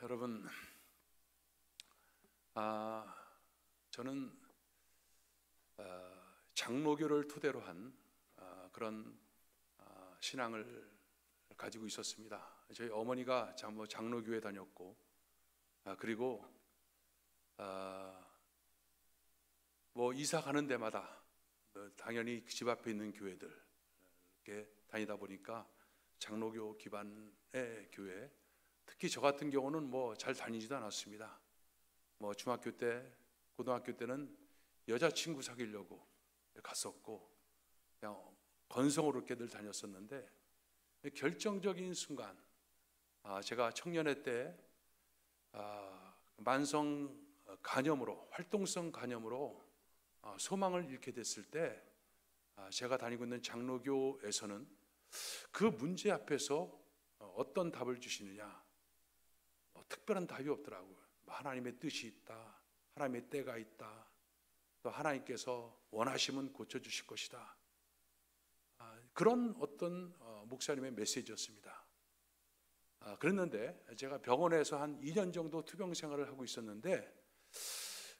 여러분, 저는 장로교를 토대로 한 그런 신앙을 가지고 있었습니다. 저희 어머니가 장로교에 다녔고, 그리고 뭐 이사 가는 데마다 당연히 집 앞에 있는 교회들 이렇게 다니다 보니까 장로교 기반의 교회, 특히 저 같은 경우는 뭐 잘 다니지도 않았습니다. 뭐 중학교 때, 고등학교 때는 여자친구 사귀려고 갔었고 그냥 건성으로 이렇게 늘 다녔었는데, 결정적인 순간 제가 청년회 때 만성 간염으로, 활동성 간염으로 소망을 잃게 됐을 때, 제가 다니고 있는 장로교에서는 그 문제 앞에서 어떤 답을 주시느냐, 특별한 답이 없더라고요. 하나님의 뜻이 있다, 하나님의 때가 있다, 또 하나님께서 원하시면 고쳐주실 것이다, 그런 어떤 목사님의 메시지였습니다. 그랬는데 제가 병원에서 한 2년 정도 투병 생활을 하고 있었는데,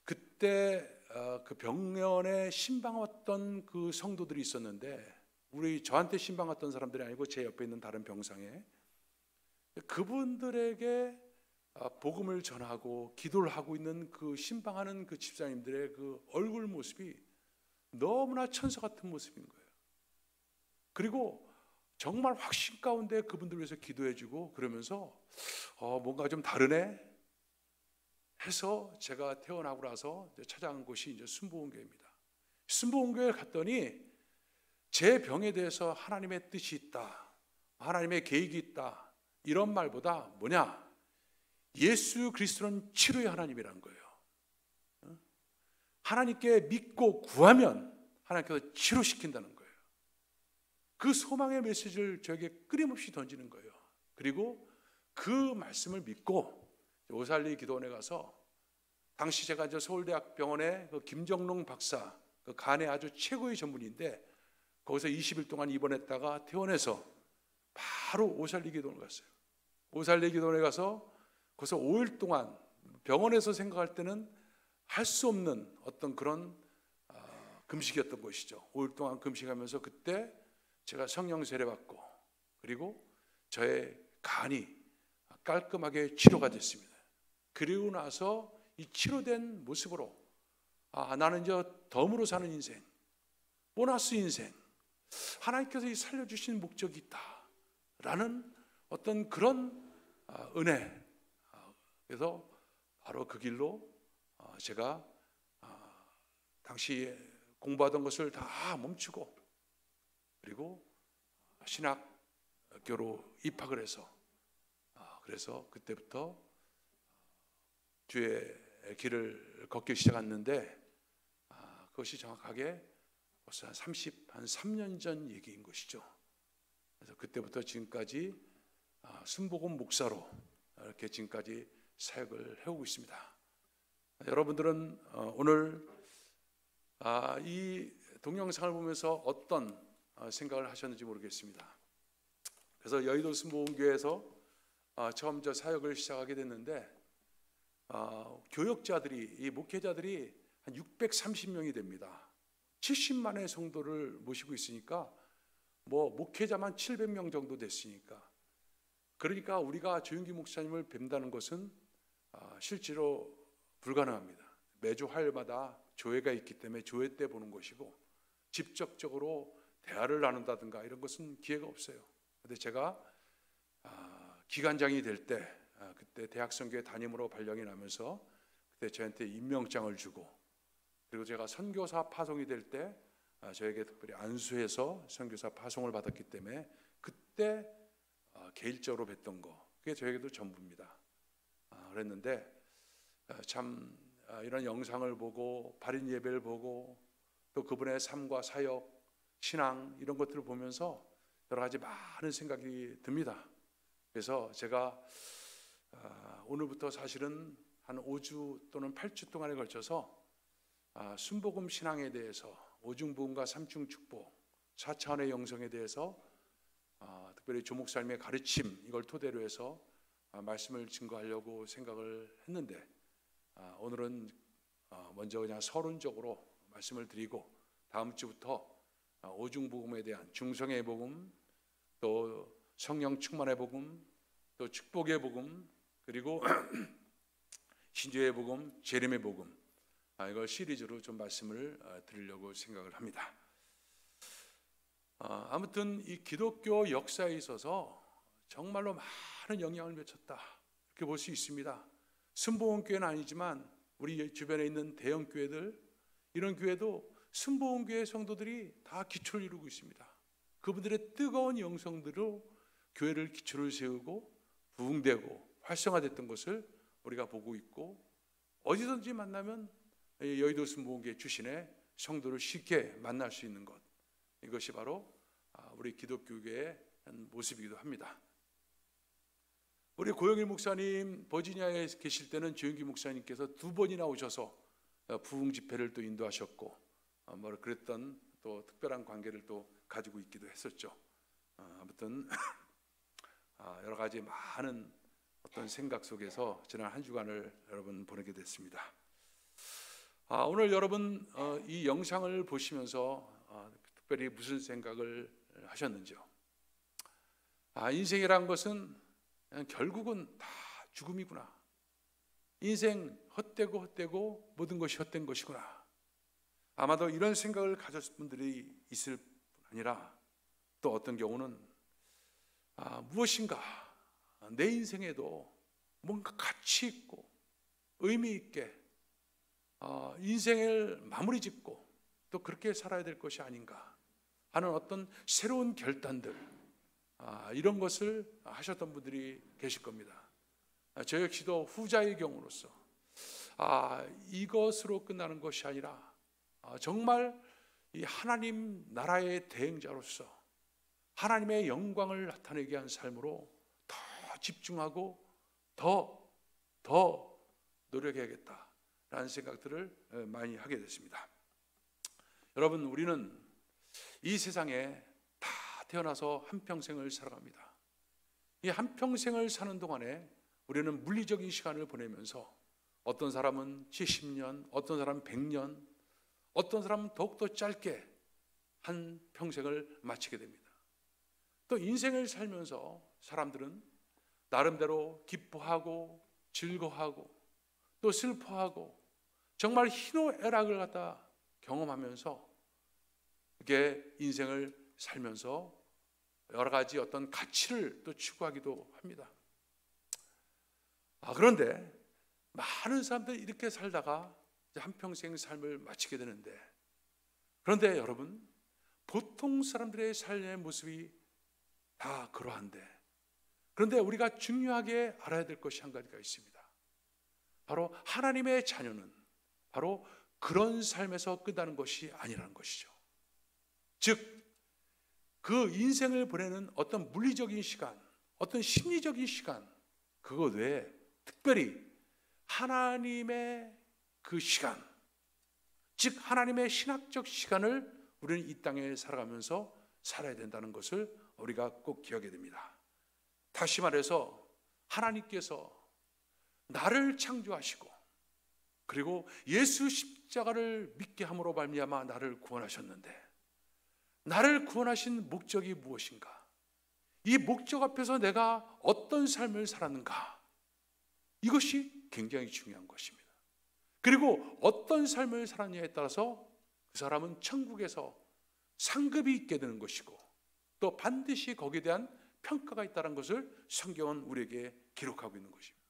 그때 그 병원에 신방 왔던 그 성도들이 있었는데, 저한테 신방 왔던 사람들이 아니고 제 옆에 있는 다른 병상에, 그분들에게 복음을 전하고 기도를 하고 있는 그 신방하는 그 집사님들의 그 얼굴 모습이 너무나 천사 같은 모습인 거예요. 그리고 정말 확신 가운데 그분들 위해서 기도해주고 그러면서 뭔가 좀 다르네 해서 제가 퇴원하고 나서 찾아간 곳이 이제 순복음교회입니다. 순복음교회에 갔더니 제 병에 대해서 하나님의 뜻이 있다, 하나님의 계획이 있다, 이런 말보다 뭐냐, 예수 그리스도는 치료의 하나님이라는 거예요. 하나님께 믿고 구하면 하나님께서 치료시킨다는 거예요. 그 소망의 메시지를 저에게 끊임없이 던지는 거예요. 그리고 그 말씀을 믿고 오살리 기도원에 가서, 당시 제가 이제 서울대학 병원에 그 김정롱 박사, 그 간의 아주 최고의 전문인데, 거기서 20일 동안 입원했다가 퇴원해서 바로 오살리 기도원에 갔어요. 오살리 기도원에 가서 거기서 5일 동안, 병원에서 생각할 때는 할 수 없는 어떤 그런 금식이었던 것이죠. 5일 동안 금식하면서 그때 제가 성령 세례받고, 그리고 저의 간이 깔끔하게 치료가 됐습니다. 그리고 나서 이 치료된 모습으로 나는 이제 덤으로 사는 인생, 보너스 인생, 하나님께서 이 살려주신 목적이 있다라는 어떤 그런 은혜. 그래서 바로 그 길로 제가 당시 공부하던 것을 다 멈추고, 그리고 신학교로 입학을 해서, 그래서 그때부터 주의 길을 걷기 시작했는데, 그것이 정확하게 벌써 한 3년 전 얘기인 것이죠. 그래서 그때부터 지금까지 순복음 목사로 이렇게 지금까지 사역을 해오고 있습니다. 여러분들은 오늘 이 동영상을 보면서 어떤 생각을 하셨는지 모르겠습니다. 그래서 여의도 순복음교회에서 처음 사역을 시작하게 됐는데, 교역자들이, 이 목회자들이 한 630명이 됩니다. 70만의 성도를 모시고 있으니까 뭐 목회자만 700명 정도 됐으니까, 그러니까 우리가 조윤기 목사님을 뵌다는 것은 실제로 불가능합니다. 매주 화요일마다 조회가 있기 때문에 조회 때 보는 것이고, 직접적으로 대화를 나눈다든가 이런 것은 기회가 없어요. 그런데 제가 기관장이 될 때, 그때 대학선교회 담임으로 발령이 나면서 그때 저한테 임명장을 주고, 그리고 제가 선교사 파송이 될 때 저에게 특별히 안수해서 선교사 파송을 받았기 때문에 그때 개인적으로 뵀던 거, 그게 저에게도 전부입니다. 그랬는데 참 이런 영상을 보고 발인 예배를 보고 또 그분의 삶과 사역, 신앙, 이런 것들을 보면서 여러 가지 많은 생각이 듭니다. 그래서 제가 오늘부터 사실은 한 5주 또는 8주 동안에 걸쳐서 순복음 신앙에 대해서, 오중부흥과 삼중축복, 4차원의 영성에 대해서 특별히 조 목사님의 가르침, 이걸 토대로 해서 말씀을 증거하려고 생각을 했는데 오늘은 먼저 그냥 서론적으로 말씀을 드리고 다음 주부터 오중복음에 대한 중성의 복음, 또 성령 충만의 복음, 또 축복의 복음, 그리고 신주의 복음, 재림의 복음, 이걸 시리즈로 좀 말씀을 드리려고 생각을 합니다. 아무튼 이 기독교 역사에 있어서 정말로 많은 영향을 미쳤다, 이렇게 볼 수 있습니다. 순복음교회는 아니지만 우리 주변에 있는 대형 교회들, 이런 교회도 순복음교회 성도들이 다 기초를 이루고 있습니다. 그분들의 뜨거운 영성들로 교회를 기초를 세우고 부흥되고 활성화됐던 것을 우리가 보고 있고, 어디든지 만나면 여의도 순복음교회 출신의 성도를 쉽게 만날 수 있는 것, 이것이 바로 우리 기독교계의 모습이기도 합니다. 우리 고영일 목사님 버지니아에 계실 때는 조영기 목사님께서 2번이나 오셔서 부흥 집회를 또 인도하셨고, 그랬던 또 특별한 관계를 또 가지고 있기도 했었죠. 아무튼 여러 가지 많은 어떤 생각 속에서 지난 한 주간을 여러분 보내게 됐습니다. 오늘 여러분 이 영상을 보시면서 특별히 무슨 생각을 하셨는지요? 인생이란 것은 결국은 다 죽음이구나. 인생 헛되고 모든 것이 헛된 것이구나. 아마도 이런 생각을 가졌을 분들이 있을 뿐 아니라, 또 어떤 경우는 무엇인가 내 인생에도 뭔가 가치 있고 의미 있게 인생을 마무리 짓고 또 그렇게 살아야 될 것이 아닌가 하는 어떤 새로운 결단들, 이런 것을 하셨던 분들이 계실 겁니다. 저 역시도 후자의 경우로서 이것으로 끝나는 것이 아니라 정말 이 하나님 나라의 대행자로서 하나님의 영광을 나타내게 한 삶으로 더 집중하고 더 노력해야겠다라는 생각들을 많이 하게 됐습니다. 여러분, 우리는 이 세상에 다 태어나서 한평생을 살아갑니다. 이 한평생을 사는 동안에 우리는 물리적인 시간을 보내면서 어떤 사람은 70년, 어떤 사람은 100년, 어떤 사람은 더욱더 짧게 한 평생을 마치게 됩니다. 또 인생을 살면서 사람들은 나름대로 기뻐하고 즐거워하고 또 슬퍼하고 정말 희노애락을 갖다 경험하면서 이게 인생을 살면서 여러 가지 어떤 가치를 또 추구하기도 합니다. 그런데 많은 사람들이 이렇게 살다가 한평생 삶을 마치게 되는데, 그런데 여러분, 보통 사람들의 삶의 모습이 다 그러한데, 그런데 우리가 중요하게 알아야 될 것이 한 가지가 있습니다. 바로 하나님의 자녀는 바로 그런 삶에서 끝나는 것이 아니라는 것이죠. 즉, 그 인생을 보내는 어떤 물리적인 시간, 어떤 심리적인 시간, 그것 외에 특별히 하나님의 그 시간, 즉 하나님의 신학적 시간을 우리는 이 땅에 살아가면서 살아야 된다는 것을 우리가 꼭 기억해야 됩니다. 다시 말해서 하나님께서 나를 창조하시고 그리고 예수 십자가를 믿게 함으로 말미암아 나를 구원하셨는데, 나를 구원하신 목적이 무엇인가? 이 목적 앞에서 내가 어떤 삶을 살았는가? 이것이 굉장히 중요한 것입니다. 그리고 어떤 삶을 살았냐에 따라서 그 사람은 천국에서 상급이 있게 되는 것이고 또 반드시 거기에 대한 평가가 있다는 것을 성경은 우리에게 기록하고 있는 것입니다.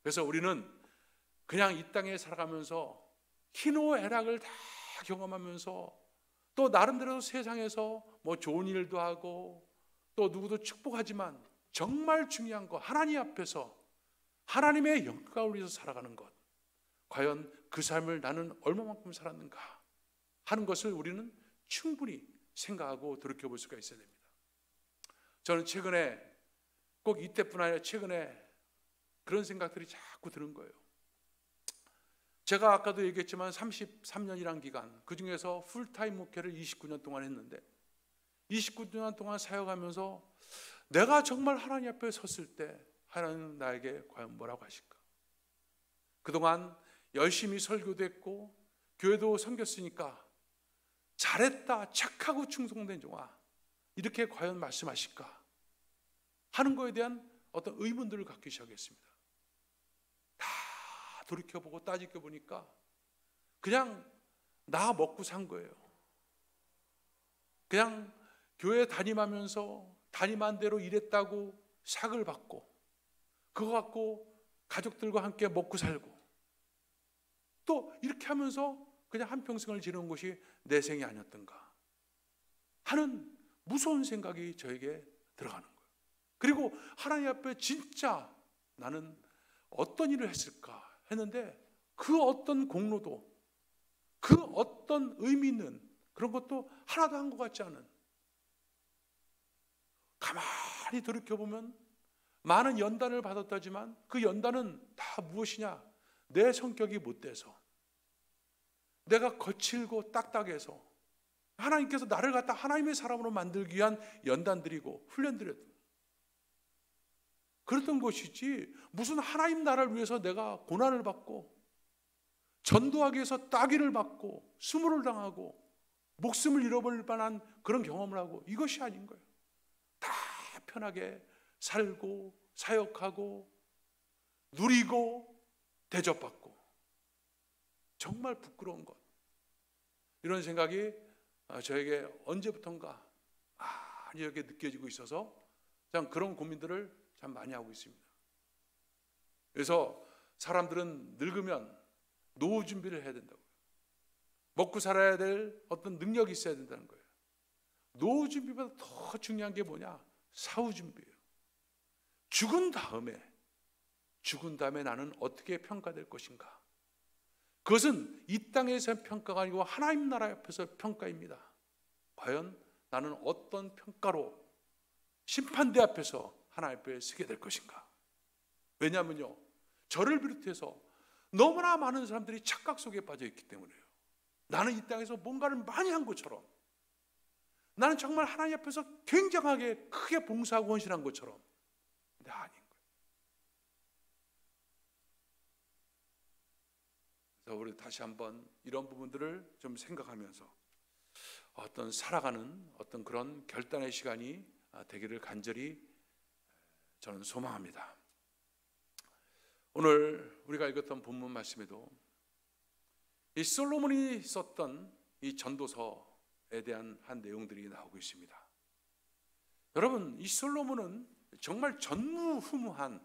그래서 우리는 그냥 이 땅에 살아가면서 희노애락을 다 경험하면서 또 나름대로 세상에서 뭐 좋은 일도 하고 또 누구도 축복하지만 정말 중요한 거, 하나님 앞에서 하나님의 영광을 위해서 살아가는 것, 과연 그 삶을 나는 얼마만큼 살았는가 하는 것을 우리는 충분히 생각하고 돌이켜볼 수가 있어야 됩니다. 저는 최근에, 꼭 이때뿐 아니라 최근에 그런 생각들이 자꾸 드는 거예요. 제가 아까도 얘기했지만 33년이란 기간, 그 중에서 풀타임 목회를 29년 동안 했는데 29년 동안 사역하면서 내가 정말 하나님 앞에 섰을 때 하나님 나에게 과연 뭐라고 하실까? 그동안 열심히 설교도 했고 교회도 섬겼으니까 잘했다, 착하고 충성된 종아, 이렇게 과연 말씀하실까 하는 거에 대한 어떤 의문들을 갖기 시작했습니다. 다 돌이켜보고 따지켜보니까 그냥 나 먹고 산 거예요. 그냥 교회 담임하면서 담임한 대로 일했다고 삭을 받고 그거 갖고 가족들과 함께 먹고 살고 또 이렇게 하면서 그냥 한평생을 지내는 것이 내 생이 아니었던가 하는 무서운 생각이 저에게 들어가는 거예요. 그리고 하나님 앞에 진짜 나는 어떤 일을 했을까 했는데 그 어떤 공로도 그 어떤 의미 있는 그런 것도 하나도 한 것 같지 않은, 가만히 돌이켜보면 많은 연단을 받았다지만 그 연단은 다 무엇이냐? 내 성격이 못돼서, 내가 거칠고 딱딱해서 하나님께서 나를 갖다 하나님의 사람으로 만들기 위한 연단들이고 훈련들이었던, 그랬던 것이지 무슨 하나님 나라를 위해서 내가 고난을 받고 전도하기 위해서 따귀를 받고 수모를 당하고 목숨을 잃어버릴 뻔한 그런 경험을 하고 이것이 아닌 거예요. 다 편하게 살고 사역하고 누리고 대접받고 정말 부끄러운 것, 이런 생각이 저에게 언제부턴가 많이 이렇게 느껴지고 있어서 참 그런 고민들을 참 많이 하고 있습니다. 그래서 사람들은 늙으면 노후 준비를 해야 된다고요. 먹고 살아야 될 어떤 능력이 있어야 된다는 거예요. 노후 준비보다 더 중요한 게 뭐냐? 사후 준비예요. 죽은 다음에 나는 어떻게 평가될 것인가? 그것은 이 땅에서 평가가 아니고 하나님 나라 앞에서 평가입니다. 과연 나는 어떤 평가로 심판대 앞에서 하나님 앞에 서게 될 것인가? 왜냐하면요, 저를 비롯해서 너무나 많은 사람들이 착각 속에 빠져 있기 때문에요. 나는 이 땅에서 뭔가를 많이 한 것처럼, 나는 정말 하나님 앞에서 굉장하게 크게 봉사하고 헌신한 것처럼, 근데 아닌 거예요. 그래서 우리 다시 한번 이런 부분들을 좀 생각하면서 어떤 살아가는 어떤 그런 결단의 시간이 되기를 간절히 저는 소망합니다. 오늘 우리가 읽었던 본문 말씀에도 이 솔로몬이 썼던 이 전도서에 대한 한 내용들이 나오고 있습니다. 여러분, 이 솔로몬은 정말 전무후무한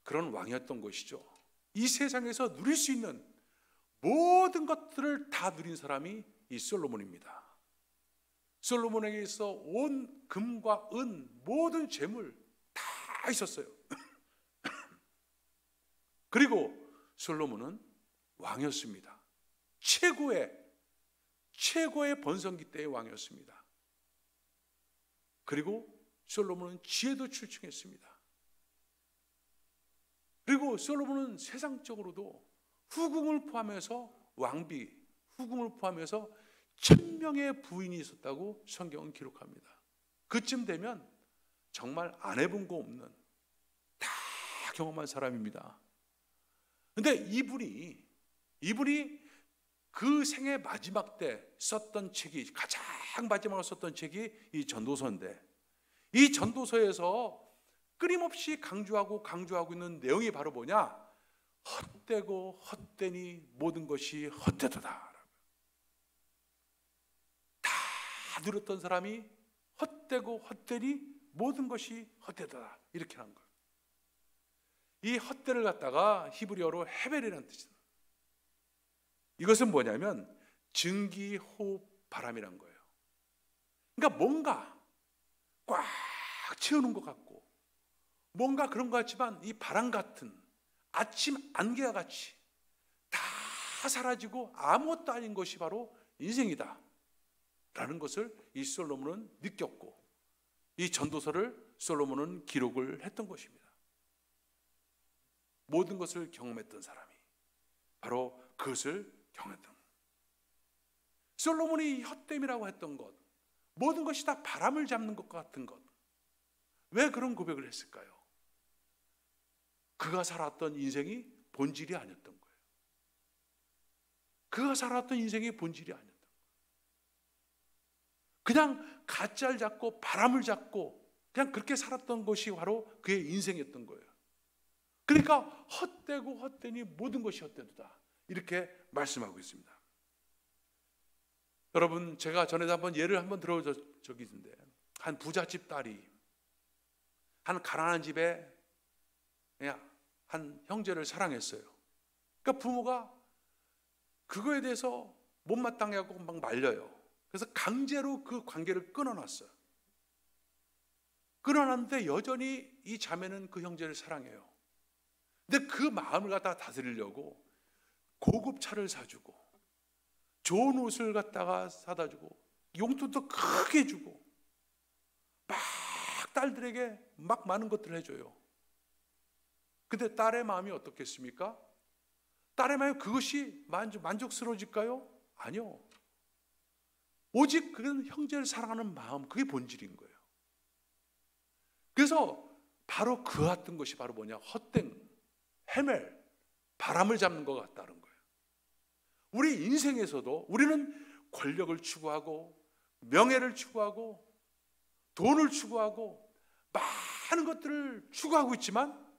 그런 왕이었던 것이죠. 이 세상에서 누릴 수 있는 모든 것들을 다 누린 사람이 이 솔로몬입니다. 솔로몬에게 있어 온 금과 은, 모든 재물 다 있었어요. 그리고 솔로몬은 왕이었습니다. 최고의 번성기 때의 왕이었습니다. 그리고 솔로몬은 지혜도 출중했습니다. 그리고 솔로몬은 세상적으로도 후궁을 포함해서 왕비, 후궁을 포함해서 1000명의 부인이 있었다고 성경은 기록합니다. 그쯤 되면 정말 안 해본 거 없는, 다 경험한 사람입니다. 근데 이분이 그 생의 마지막 때 썼던 책이, 가장 마지막으로 썼던 책이 이 전도서인데, 이 전도서에서 끊임없이 강조하고 있는 내용이 바로 뭐냐? 헛되고 헛되니 모든 것이 헛되도다. 다 누렸던 사람이 헛되고 헛되니 모든 것이 헛되도다, 이렇게 한 거예요. 이 헛되를 갖다가 히브리어로 헤벨이라는 뜻입니다. 이것은 뭐냐면 증기, 호흡, 바람이란 거예요. 그러니까 뭔가 꽉 채우는 것 같고 뭔가 그런 것 같지만 이 바람 같은 아침 안개와 같이 다 사라지고 아무것도 아닌 것이 바로 인생이다 라는 것을 이 솔로몬은 느꼈고, 이 전도서를 솔로몬은 기록을 했던 것입니다. 모든 것을 경험했던 사람이 바로 그것을 경험했던 것. 솔로몬이 헛됨이라고 했던 것, 모든 것이 다 바람을 잡는 것 같은 것, 왜 그런 고백을 했을까요? 그가 살았던 인생이 본질이 아니었던 거예요. 그가 살았던 인생이 본질이 아니었던 거예요. 그냥 가짜를 잡고 바람을 잡고 그냥 그렇게 살았던 것이 바로 그의 인생이었던 거예요. 그러니까 헛되고 헛되니 모든 것이 헛되도다, 이렇게 말씀하고 있습니다. 여러분, 제가 전에도 한번 예를 한번 들어본 적이 있는데, 한 부잣집 딸이 한 가난한 집에 그냥 한 형제를 사랑했어요. 그러니까 부모가 그거에 대해서 못마땅해 하고 막 말려요. 그래서 강제로 그 관계를 끊어놨어요. 끊어놨는데 여전히 이 자매는 그 형제를 사랑해요. 근데 그 마음을 갖다가 다스리려고 고급 차를 사주고 좋은 옷을 갖다가 사다 주고 용돈도 크게 주고 막 딸들에게 막 많은 것들을 해줘요. 근데 딸의 마음이 어떻겠습니까? 딸의 마음이 그것이 만족스러워질까요? 아니요. 오직 그는 형제를 사랑하는 마음, 그게 본질인 거예요. 그래서 바로 그 같은 것이 바로 뭐냐? 헛된 헤맬 바람을 잡는 것 같다는 거예요. 우리 인생에서도 우리는 권력을 추구하고 명예를 추구하고 돈을 추구하고 많은 것들을 추구하고 있지만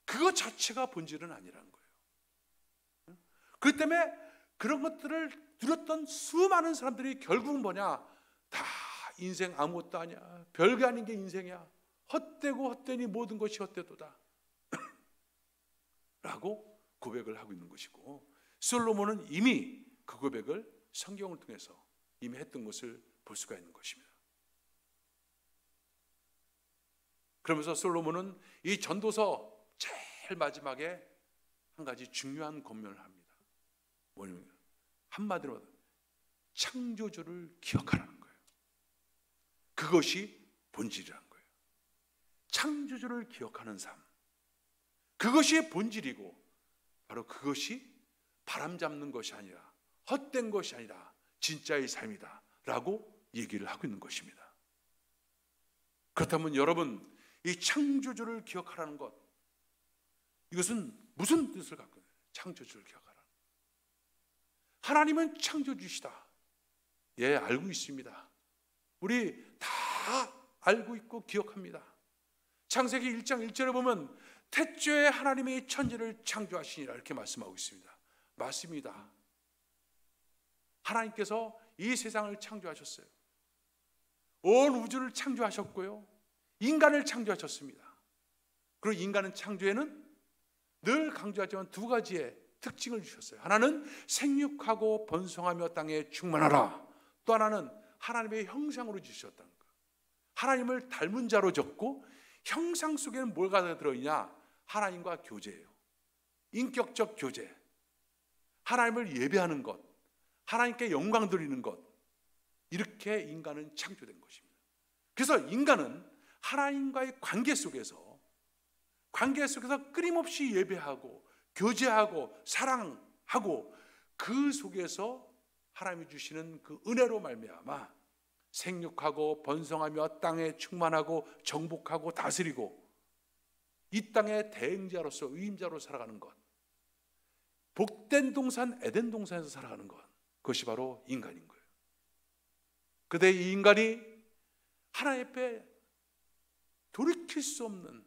그것 자체가 본질은 아니라는 거예요. 그렇기 때문에 그런 것들을 누렸던 수많은 사람들이 결국은 뭐냐? 다 인생 아무것도 아니야, 별거 아닌 게 인생이야, 헛되고 헛되니 모든 것이 헛되도다 라고 고백을 하고 있는 것이고, 솔로몬은 이미 그 고백을 성경을 통해서 이미 했던 것을 볼 수가 있는 것입니다. 그러면서 솔로몬은 이 전도서 제일 마지막에 한 가지 중요한 권면을 합니다. 뭐냐면 한마디로 창조주를 기억하라는 거예요. 그것이 본질이라는 거예요. 창조주를 기억하는 삶, 그것이 본질이고 바로 그것이 바람 잡는 것이 아니라 헛된 것이 아니라 진짜의 삶이다 라고 얘기를 하고 있는 것입니다. 그렇다면 여러분, 이 창조주를 기억하라는 것, 이것은 무슨 뜻을 갖고 있나요? 창조주를 기억하라. 하나님은 창조주시다. 예, 알고 있습니다. 우리 다 알고 있고 기억합니다. 창세기 1장 1절에 보면 태초에 하나님이 천지를 창조하시니라 이렇게 말씀하고 있습니다. 맞습니다. 하나님께서 이 세상을 창조하셨어요. 온 우주를 창조하셨고요, 인간을 창조하셨습니다. 그리고 인간은 창조에는 늘 강조하지만 두 가지의 특징을 주셨어요. 하나는 생육하고 번성하며 땅에 충만하라. 또 하나는 하나님의 형상으로 지으셨다는 거. 하나님을 닮은 자로 졌고 형상 속에는 뭐가 들어있냐? 하나님과 교제예요. 인격적 교제, 하나님을 예배하는 것, 하나님께 영광 드리는 것, 이렇게 인간은 창조된 것입니다. 그래서 인간은 하나님과의 관계 속에서 끊임없이 예배하고 교제하고 사랑하고 그 속에서 하나님이 주시는 그 은혜로 말미암아 생육하고 번성하며 땅에 충만하고 정복하고 다스리고 이 땅의 대행자로서 위임자로 살아가는 것, 복된 동산 에덴 동산에서 살아가는 것, 그것이 바로 인간인 거예요. 그런데 이 인간이 하나님 앞에 돌이킬 수 없는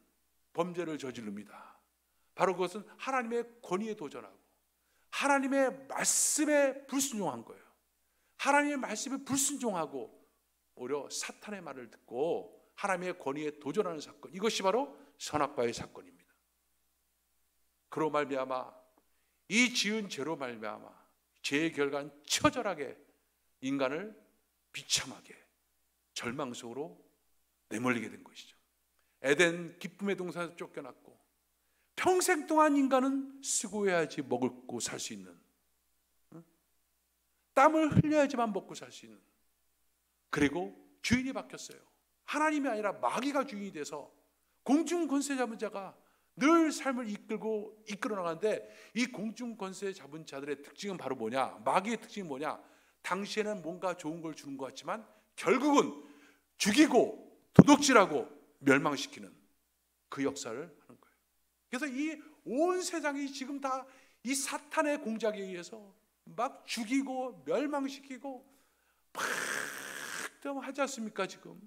범죄를 저지릅니다. 바로 그것은 하나님의 권위에 도전하고 하나님의 말씀에 불순종한 거예요. 하나님의 말씀에 불순종하고 오히려 사탄의 말을 듣고 하나님의 권위에 도전하는 사건, 이것이 바로 선악과의 사건입니다. 그로 말미암아 이 지은 죄로 말미암아 죄의 결과는 처절하게 인간을 비참하게 절망 속으로 내몰리게 된 것이죠. 에덴 기쁨의 동산에서 쫓겨났고 평생 동안 인간은 수고해야지 먹고 살 수 있는, 땀을 흘려야지만 먹고 살 수 있는, 그리고 주인이 바뀌었어요. 하나님이 아니라 마귀가 주인이 돼서 공중 권세 잡은 자가 늘 삶을 이끌어 나가는데, 이 공중 권세 잡은 자들의 특징은 바로 뭐냐? 마귀의 특징이 뭐냐? 당시에는 뭔가 좋은 걸 주는 것 같지만 결국은 죽이고 도둑질하고 멸망시키는 그 역사를 하는 거예요. 그래서 이 온 세상이 지금 다 이 사탄의 공작에 의해서 막 죽이고 멸망시키고 막 하지 않습니까? 지금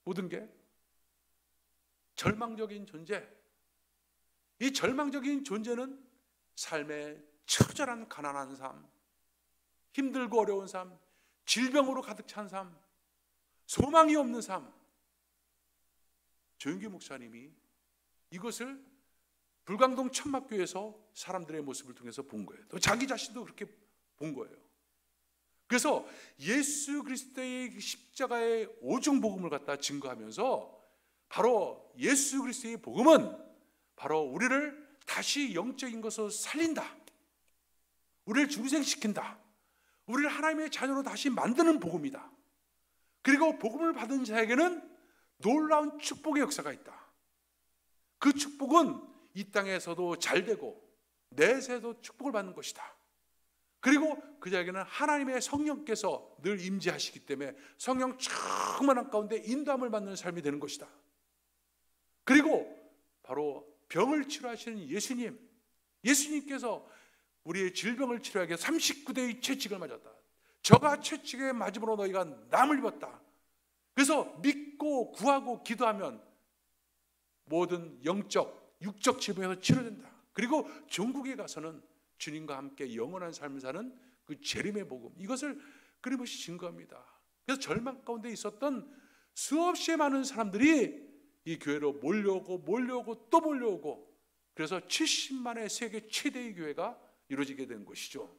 모든 게 절망적인 존재. 이 절망적인 존재는 삶의 처절한 가난한 삶, 힘들고 어려운 삶, 질병으로 가득 찬 삶, 소망이 없는 삶. 조영기 목사님이 이것을 불광동 천막교회에서 사람들의 모습을 통해서 본 거예요. 또 자기 자신도 그렇게 본 거예요. 그래서 예수 그리스도의 십자가의 오중 복음을 갖다 증거하면서 바로 예수 그리스도의 복음은 바로 우리를 다시 영적인 것으로 살린다. 우리를 중생시킨다. 우리를 하나님의 자녀로 다시 만드는 복음이다. 그리고 복음을 받은 자에게는 놀라운 축복의 역사가 있다. 그 축복은 이 땅에서도 잘되고 내세도 축복을 받는 것이다. 그리고 그 자에게는 하나님의 성령께서 늘 임재하시기 때문에 성령 충만한 가운데 인도함을 받는 삶이 되는 것이다. 그리고 바로 병을 치료하시는 예수님께서 우리의 질병을 치료하기 위해 39대의 채찍을 맞았다. 저가 채찍에 맞음으로 너희가 남을 입었다. 그래서 믿고 구하고 기도하면 모든 영적, 육적 질병에서 치료된다. 그리고 종국에 가서는 주님과 함께 영원한 삶을 사는 그 재림의 복음, 이것을 끊임없이 증거합니다. 그래서 절망 가운데 있었던 수없이 많은 사람들이 이 교회로 몰려오고 또 몰려오고, 그래서 70만의 세계 최대의 교회가 이루어지게 된 것이죠.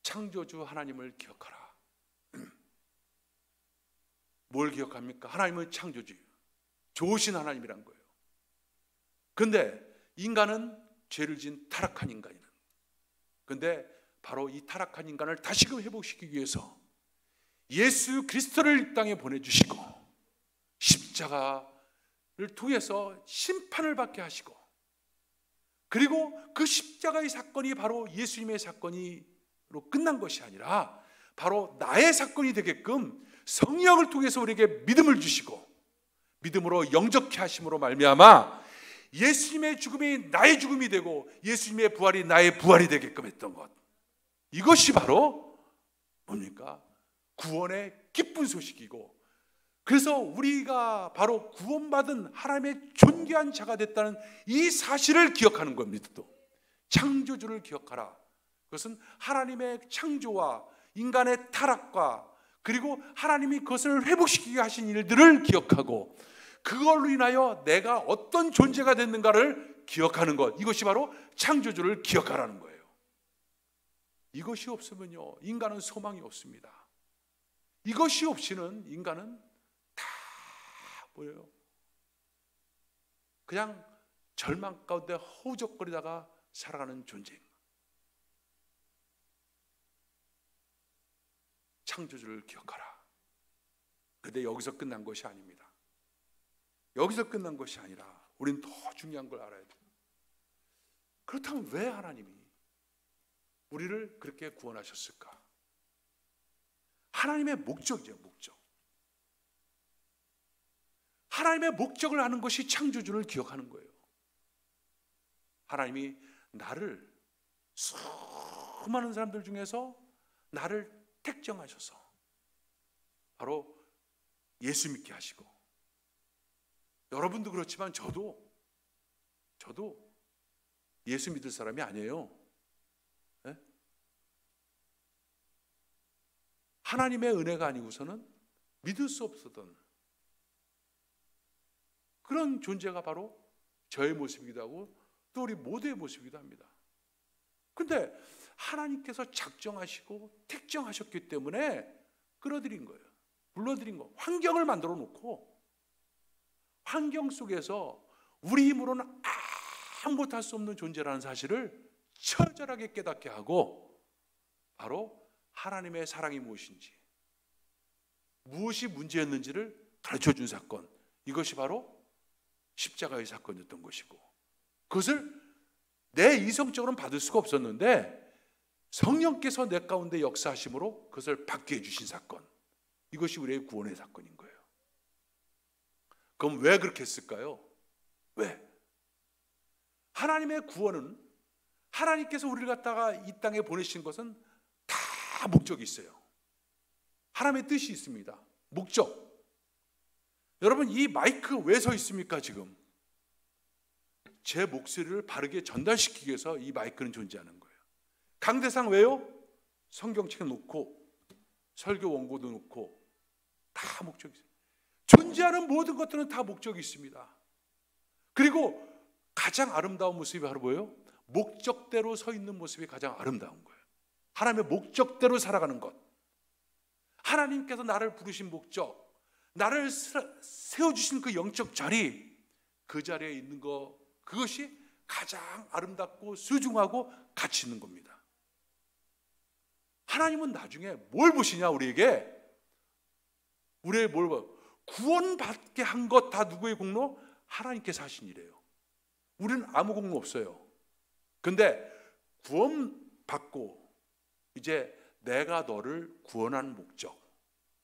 창조주 하나님을 기억하라. 뭘 기억합니까? 하나님은 창조주예요. 좋으신 하나님이란 거예요. 그런데 인간은 죄를 지은 타락한 인간이다. 그런데 바로 이 타락한 인간을 다시금 회복시키기 위해서 예수 그리스도를 이 땅에 보내주시고 십자가를 통해서 심판을 받게 하시고, 그리고 그 십자가의 사건이 바로 예수님의 사건으로 끝난 것이 아니라 바로 나의 사건이 되게끔 성령을 통해서 우리에게 믿음을 주시고, 믿음으로 영접케 하심으로 말미암아 예수님의 죽음이 나의 죽음이 되고 예수님의 부활이 나의 부활이 되게끔 했던 것, 이것이 바로 뭡니까? 구원의 기쁜 소식이고, 그래서 우리가 바로 구원받은 하나님의 존귀한 자가 됐다는 이 사실을 기억하는 겁니다. 또 창조주를 기억하라. 그것은 하나님의 창조와 인간의 타락과 그리고 하나님이 그것을 회복시키게 하신 일들을 기억하고, 그걸로 인하여 내가 어떤 존재가 됐는가를 기억하는 것, 이것이 바로 창조주를 기억하라는 거예요. 이것이 없으면요, 인간은 소망이 없습니다. 이것이 없이는 인간은 다 뭐예요? 그냥 절망 가운데 허우적거리다가 살아가는 존재입니다. 창조주를 기억하라. 그런데 여기서 끝난 것이 아닙니다. 여기서 끝난 것이 아니라 우리는 더 중요한 걸 알아야 돼요. 그렇다면 왜 하나님이 우리를 그렇게 구원하셨을까? 하나님의 목적이죠, 목적. 하나님의 목적을 아는 것이 창조주를 기억하는 거예요. 하나님이 나를 수많은 사람들 중에서 나를 택정하셔서 바로 예수 믿게 하시고, 여러분도 그렇지만 저도 예수 믿을 사람이 아니에요. 네? 하나님의 은혜가 아니고서는 믿을 수 없었던 그런 존재가 바로 저의 모습이기도 하고 또 우리 모두의 모습이기도 합니다. 그런데 하나님께서 작정하시고 택정하셨기 때문에 끌어들인 거예요. 불러들인 거. 환경을 만들어 놓고 환경 속에서 우리 힘으로는 아무 못할 수 없는 존재라는 사실을 처절하게 깨닫게 하고, 바로 하나님의 사랑이 무엇인지, 무엇이 문제였는지를 가르쳐준 사건, 이것이 바로 십자가의 사건이었던 것이고, 그것을 내 이성적으로는 받을 수가 없었는데 성령께서 내 가운데 역사하심으로 그것을 받게 해주신 사건, 이것이 우리의 구원의 사건인 거예요. 그럼 왜 그렇게 했을까요? 왜? 하나님의 구원은, 하나님께서 우리를 갖다가 이 땅에 보내신 것은 다 목적이 있어요. 하나님의 뜻이 있습니다. 목적. 여러분, 이 마이크 왜 서 있습니까? 지금 제 목소리를 바르게 전달시키기 위해서 이 마이크는 존재하는 거예요. 강대상 왜요? 성경책 놓고 설교 원고도 놓고 다 목적이 있어요. 존재하는 모든 것들은 다 목적이 있습니다. 그리고 가장 아름다운 모습이 바로 뭐예요? 목적대로 서 있는 모습이 가장 아름다운 거예요. 하나님의 목적대로 살아가는 것. 하나님께서 나를 부르신 목적, 나를 세워주신 그 영적 자리, 그 자리에 있는 것, 그것이 가장 아름답고 소중하고 가치 있는 겁니다. 하나님은 나중에 뭘 보시냐, 우리에게 뭘 봐요? 구원받게 한 것 다 누구의 공로? 하나님께서 하신 일이에요. 우리는 아무 공로 없어요. 근데 구원받고 이제 내가 너를 구원한 목적,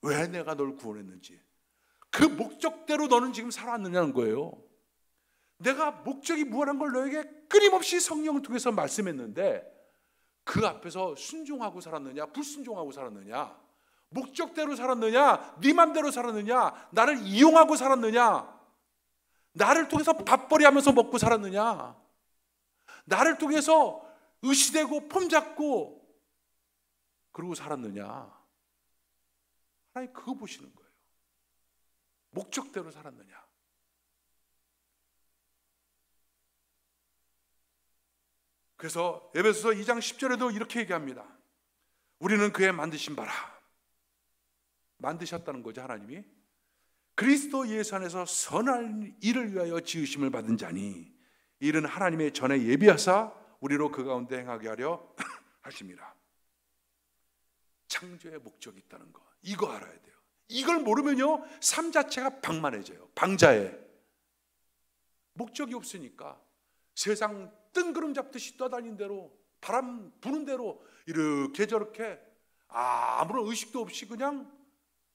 왜 내가 널 구원했는지, 그 목적대로 너는 지금 살아왔느냐는 거예요. 내가 목적이 무한한 걸 너에게 끊임없이 성령을 통해서 말씀했는데 그 앞에서 순종하고 살았느냐, 불순종하고 살았느냐, 목적대로 살았느냐, 네 맘대로 살았느냐, 나를 이용하고 살았느냐, 나를 통해서 밥벌이하면서 먹고 살았느냐, 나를 통해서 의시되고 폼잡고 그러고 살았느냐. 하나님 그거 보시는 거예요. 목적대로 살았느냐. 그래서 에베소서 2장 10절에도 이렇게 얘기합니다. 우리는 그의 만드신 바라. 만드셨다는 거죠, 하나님이. 그리스도 예수 안에서 선한 일을 위하여 지으심을 받은 자니 이는 하나님의 전에 예비하사 우리로 그 가운데 행하게 하려 하십니다. 창조의 목적이 있다는 거, 이거 알아야 돼요. 이걸 모르면요, 삶 자체가 방만해져요. 방자해. 목적이 없으니까 세상 뜬구름 잡듯이 떠다니는 대로, 바람 부는 대로 이렇게 저렇게 아무런 의식도 없이 그냥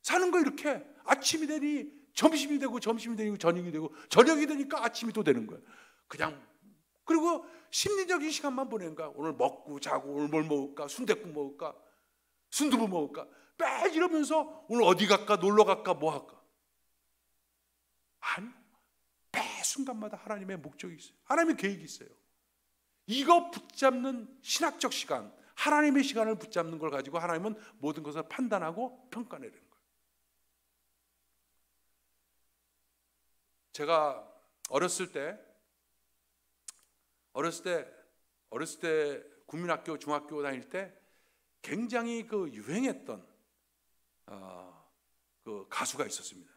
사는 거. 이렇게 아침이 되니 점심이 되고, 점심이 되고 저녁이 되고, 저녁이 되니까 아침이 또 되는 거예요. 그냥. 그리고 심리적인 시간만 보내는 거야. 오늘 먹고 자고, 오늘 뭘 먹을까, 순댓국 먹을까, 순두부 먹을까, 매일 이러면서 오늘 어디 갈까, 놀러 갈까, 뭐 할까. 아니, 매 순간마다 하나님의 목적이 있어요. 하나님의 계획이 있어요. 이거 붙잡는 신학적 시간, 하나님의 시간을 붙잡는 걸 가지고 하나님은 모든 것을 판단하고 평가내는 거예요. 제가 어렸을 때 국민학교, 중학교 다닐 때 굉장히 그 유행했던 그 가수가 있었습니다.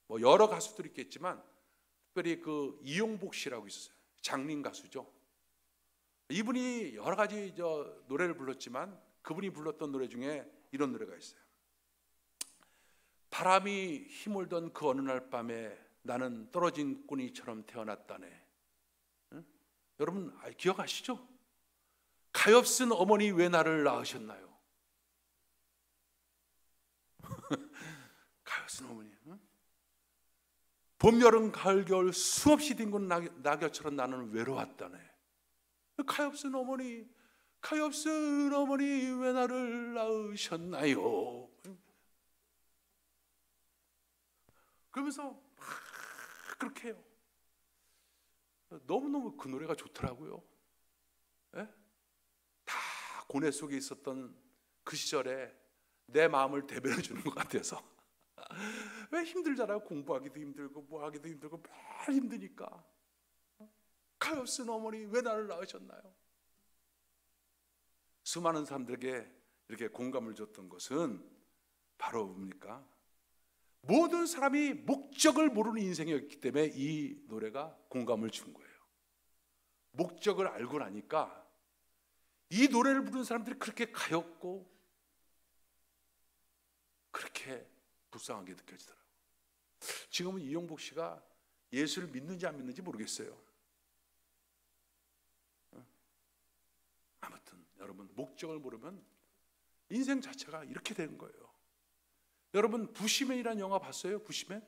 뭐 여러 가수들이 있겠지만 특별히 그 이용복 씨라고 있었어요. 장린 가수죠. 이분이 여러 가지 노래를 불렀지만 그분이 불렀던 노래 중에 이런 노래가 있어요. 바람이 힘몰던 그 어느 날 밤에 나는 떨어진 꼬니처럼 태어났다네. 응? 여러분 기억하시죠? 가엾은 어머니 왜 나를 낳으셨나요? 가엾은 어머니. 응? 봄, 여름, 가을, 겨울 수없이 뒹군 낙엽처럼 나는 외로웠다네. 가엾은 어머니, 가엾은 어머니 왜 나를 낳으셨나요? 그러면서 막 그렇게 해요. 너무너무 그 노래가 좋더라고요. 예? 다 고뇌 속에 있었던 그 시절에 내 마음을 대변해 주는 것 같아서. 왜 힘들잖아요. 공부하기도 힘들고 뭐 하기도 힘들고 매일 힘드니까. 가엾은 어머니 왜 나를 낳으셨나요? 수많은 사람들에게 이렇게 공감을 줬던 것은 바로 뭡니까? 모든 사람이 목적을 모르는 인생이었기 때문에 이 노래가 공감을 준 거예요. 목적을 알고 나니까 이 노래를 부르는 사람들이 그렇게 가엾고 그렇게 불쌍하게 느껴지더라고요. 지금은 이용복 씨가 예수를 믿는지 안 믿는지 모르겠어요. 아무튼 여러분, 목적을 모르면 인생 자체가 이렇게 되는 거예요. 여러분, 부시맨이라는 영화 봤어요? 부시맨?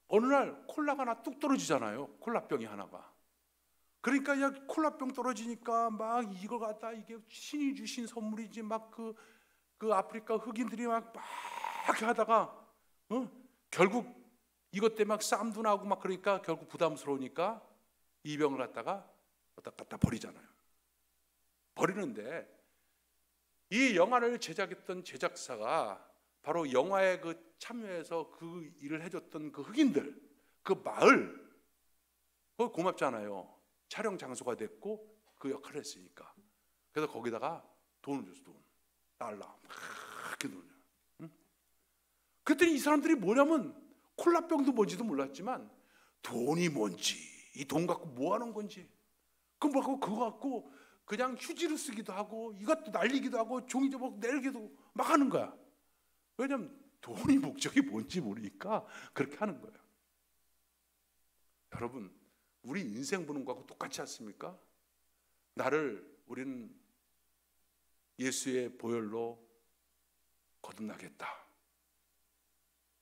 어느 날 콜라가 하나 뚝 떨어지잖아요. 콜라병이 하나가. 그러니까 그냥 콜라병 떨어지니까 막 이걸 갖다 이게 신이 주신 선물이지 막 그 아프리카 흑인들이 막 이렇게 하다가 결국 이것 때문에 막 싸움도 나고 막 그러니까 결국 부담스러우니까 이 병을 갖다가 갖다 버리잖아요. 버리는데 이 영화를 제작했던 제작사가 바로 영화에 그 참여해서 그 일을 해줬던 그 흑인들, 그 마을, 그거 고맙잖아요. 촬영 장소가 됐고 그 역할을 했으니까. 그래서 거기다가 돈을 줬어. 돈. 달러 막 이렇게 돈을. 응? 그랬더니 이 사람들이 뭐냐면 콜라병도 뭔지도 몰랐지만 돈이 뭔지, 이 돈 갖고 뭐 하는 건지, 그거 갖고 그냥 휴지로 쓰기도 하고 이것도 날리기도 하고 종이 조각 내기도 막 하는 거야. 왜냐면 돈이 목적이 뭔지 모르니까 그렇게 하는 거예요. 여러분, 우리 인생 보는 거하고 똑같지 않습니까? 우리는 예수의 보혈로 거듭나겠다.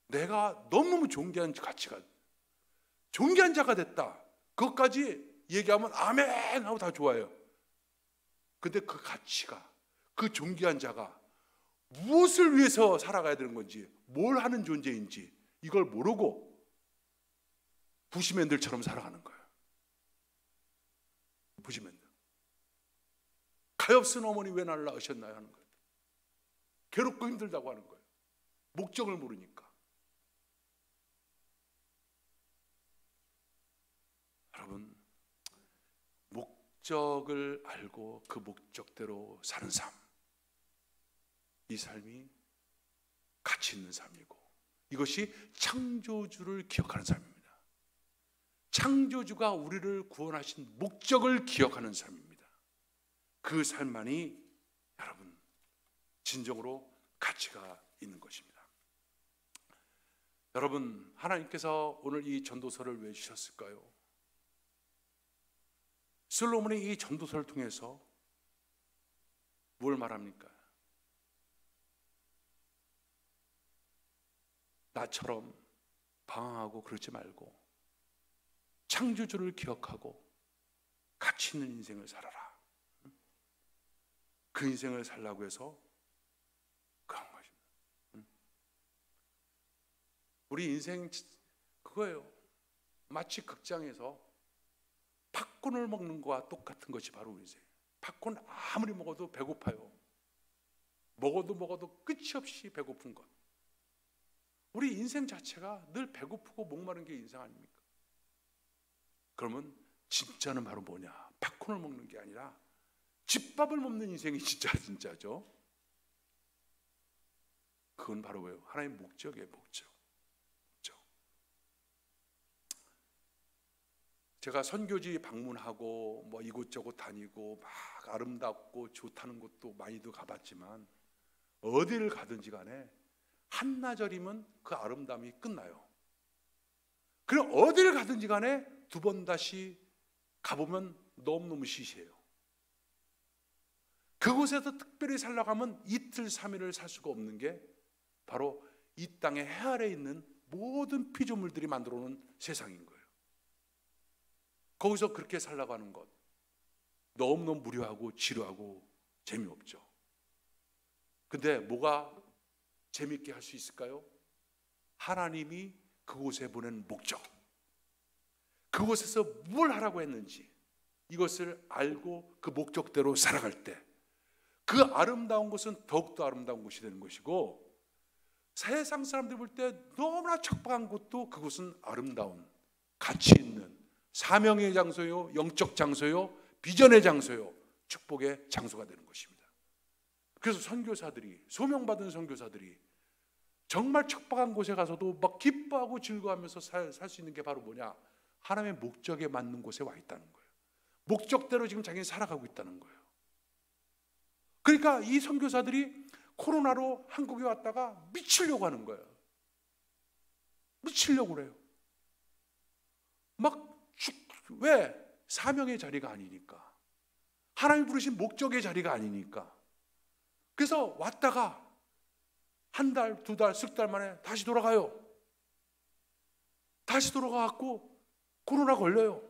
내가 너무너무 존귀한 가치가, 존귀한 자가 됐다. 그것까지 얘기하면 아멘 하고 다 좋아해요. 근데 그 가치가, 그 존귀한 자가 무엇을 위해서 살아가야 되는 건지, 뭘 하는 존재인지 이걸 모르고 부시맨들처럼 살아가는 거예요. 부시맨들. 가엾은 어머니 왜 나를 낳으셨나요 하는 거예요. 괴롭고 힘들다고 하는 거예요. 목적을 모르니까. 여러분, 목적을 알고 그 목적대로 사는 삶, 이 삶이 가치 있는 삶이고, 이것이 창조주를 기억하는 삶입니다. 창조주가 우리를 구원하신 목적을 기억하는 삶입니다. 그 삶만이 여러분 진정으로 가치가 있는 것입니다. 여러분, 하나님께서 오늘 이 전도서를 왜 주셨을까요? 솔로몬이 이 전도서를 통해서 뭘 말합니까? 나처럼 방황하고 그러지 말고 창조주를 기억하고 가치 있는 인생을 살아라. 그 인생을 살라고 해서 그런 것입니다. 우리 인생 그거예요. 마치 극장에서 팝콘을 먹는 거와 똑같은 것이 바로 우리 인생. 팝콘 아무리 먹어도 배고파요. 먹어도 끝이 없이 배고픈 것. 우리 인생 자체가 늘 배고프고 목마른 게 인생 아닙니까? 그러면 진짜는 바로 뭐냐? 팝콘을 먹는 게 아니라 집밥을 먹는 인생이 진짜죠. 그건 바로 왜요? 하나님의 목적이에요. 목적. 제가 선교지 방문하고 뭐 이곳저곳 다니고 막 아름답고 좋다는 곳도 많이도 가봤지만 어디를 가든지 간에 한나절이면 그 아름다움이 끝나요. 그럼 어디를 가든지 간에 두 번 다시 가보면 너무너무 시시해요. 그곳에서 특별히 살려고 하면 이틀 3일을 살 수가 없는 게 바로 이 땅의 해 아래에 있는 모든 피조물들이 만들어 놓은 세상인 거예요. 거기서 그렇게 살려고 하는 것 너무너무 무료하고 지루하고 재미없죠. 근데 뭐가 재미있게 할 수 있을까요? 하나님이 그곳에 보낸 목적, 그곳에서 뭘 하라고 했는지 이것을 알고 그 목적대로 살아갈 때 그 아름다운 곳은 더욱더 아름다운 곳이 되는 것이고, 세상 사람들이 볼 때 너무나 척박한 곳도 그곳은 아름다운 가치 있는 사명의 장소요, 영적 장소요, 비전의 장소요, 축복의 장소가 되는 것입니다. 그래서 선교사들이, 소명받은 선교사들이 정말 척박한 곳에 가서도 막 기뻐하고 즐거워하면서 살 수 있는 게 바로 뭐냐? 하나님의 목적에 맞는 곳에 와 있다는 거예요. 목적대로 지금 자기는 살아가고 있다는 거예요. 그러니까 이 선교사들이 코로나로 한국에 왔다가 미치려고 하는 거예요. 미치려고 그래요. 왜? 사명의 자리가 아니니까. 하나님 부르신 목적의 자리가 아니니까. 그래서 왔다가 한 달, 두 달, 석 달 만에 다시 돌아가요. 다시 돌아가갖고 코로나 걸려요.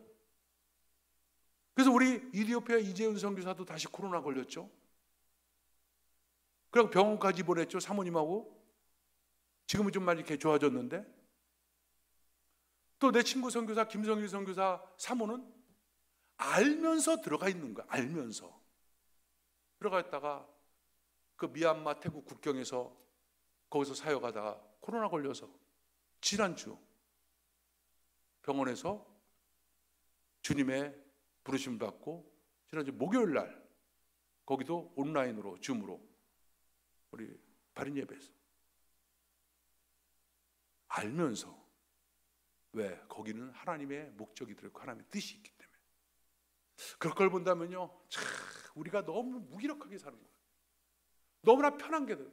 그래서 우리 이디오피아 이재훈 선교사도 다시 코로나 걸렸죠. 그리고 병원까지 보냈죠, 사모님하고. 지금은 좀 많이 이렇게 좋아졌는데, 또 내 친구 선교사 김성일 선교사 사모는 알면서 들어가 있는 거야. 알면서 들어가 있다가 그 미얀마 태국 국경에서 거기서 사역하다가 코로나 걸려서 지난주 병원에서 주님의 부르심 받고 지난주 목요일 날 거기도 온라인으로 줌으로 우리 발인 예배에서 알면서. 왜? 거기는 하나님의 목적이 들어있고 하나님의 뜻이 있기 때문에. 그럴 걸 본다면요, 참 우리가 너무 무기력하게 사는 거예요. 너무나 편한 게 돼요.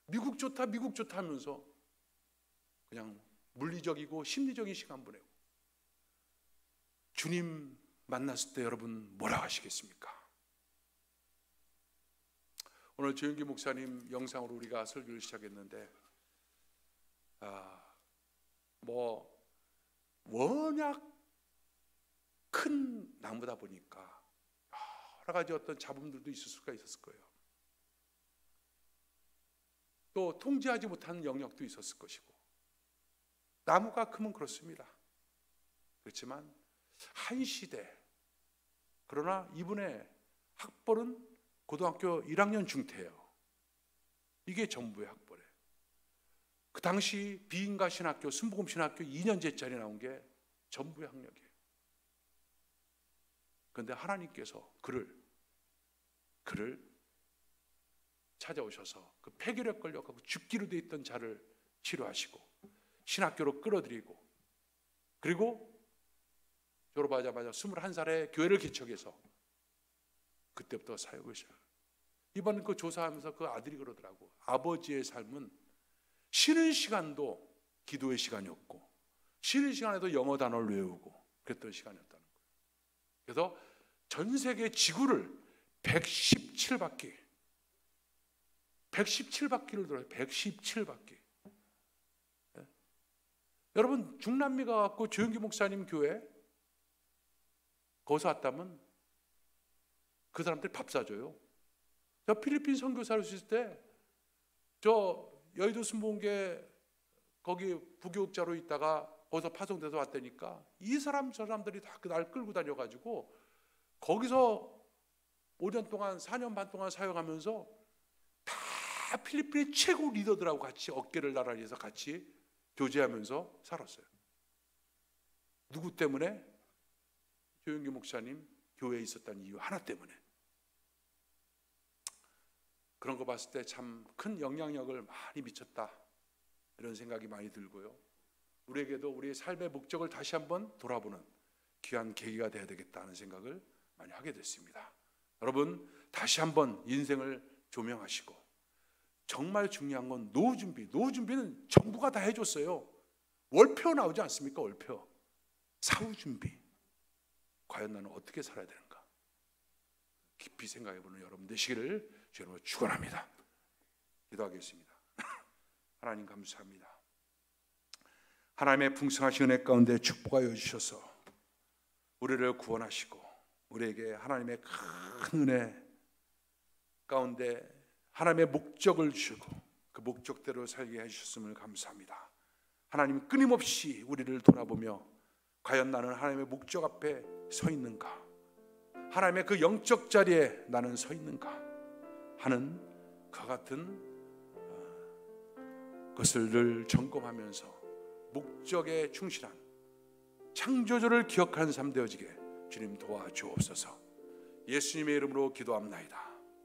미국 좋다 미국 좋다 하면서 그냥 물리적이고 심리적인 시간 보내고. 주님 만났을 때 여러분 뭐라 하시겠습니까? 오늘 조영기 목사님 영상으로 우리가 설교를 시작했는데, 워낙 큰 나무다 보니까 여러 가지 어떤 잡음들도 있을 수가 있었을 거예요. 또 통제하지 못하는 영역도 있었을 것이고. 나무가 크면 그렇습니다. 그렇지만 한 시대, 그러나 이분의 학벌은 고등학교 1학년 중퇴예요. 이게 전부의 학벌이에요. 그 당시 비인가 신학교, 순복음 신학교 2년제짜리 나온 게 전부의 학력이에요. 그런데 하나님께서 그를 찾아오셔서 그 폐결핵 걸려가지고 죽기로 돼 있던 자를 치료하시고 신학교로 끌어들이고, 그리고 졸업하자마자 21살에 교회를 개척해서 그때부터 사역을 시작해요. 이번 그 조사하면서 그 아들이 그러더라고. 아버지의 삶은 쉬는 시간도 기도의 시간이었고, 쉬는 시간에도 영어 단어를 외우고 그랬던 시간이었다는 거예요. 그래서 전 세계 지구를 117바퀴를 돌아요. 117바퀴. 네? 여러분, 중남미 가갖고 조영기 목사님 교회 거기서 왔다면 그 사람들 밥 사줘요. 저 필리핀 선교사를 있을 때 저 여의도 순복음교회 거기 부교육자로 있다가 거기서 파송돼서 왔다니까 이 사람 저 사람들이 다 날 끌고 다녀가지고 거기서 5년 동안 4년 반 동안 사역하면서 다 필리핀의 최고 리더들하고 같이 어깨를 나란히 해서 같이 교제하면서 살았어요. 누구 때문에? 조영기 목사님 교회에 있었다는 이유 하나 때문에. 그런 거 봤을 때 참 큰 영향력을 많이 미쳤다, 이런 생각이 많이 들고요. 우리에게도 우리의 삶의 목적을 다시 한번 돌아보는 귀한 계기가 돼야 되겠다는 생각을 많이 하게 됐습니다. 여러분, 다시 한번 인생을 조명하시고, 정말 중요한 건 노후 준비. 노후 준비는 정부가 다 해줬어요. 월표 나오지 않습니까? 월표. 사후 준비. 과연 나는 어떻게 살아야 되는가? 깊이 생각해보는 여러분 되시기를 주님으로 축원합니다. 기도하겠습니다. 하나님 감사합니다. 하나님의 풍성하신 은혜 가운데 축복하여 주셔서 우리를 구원하시고 우리에게 하나님의 큰 은혜 가운데 하나님의 목적을 주고 그 목적대로 살게 해주셨음을 감사합니다. 하나님, 끊임없이 우리를 돌아보며 과연 나는 하나님의 목적 앞에 서 있는가, 하나님의 그 영적 자리에 나는 서 있는가 하는 그와 같은 것을 늘 점검하면서 목적에 충실한 창조주를 기억하는 삶 되어지게 주님 도와주옵소서. 예수님의 이름으로 기도합나이다.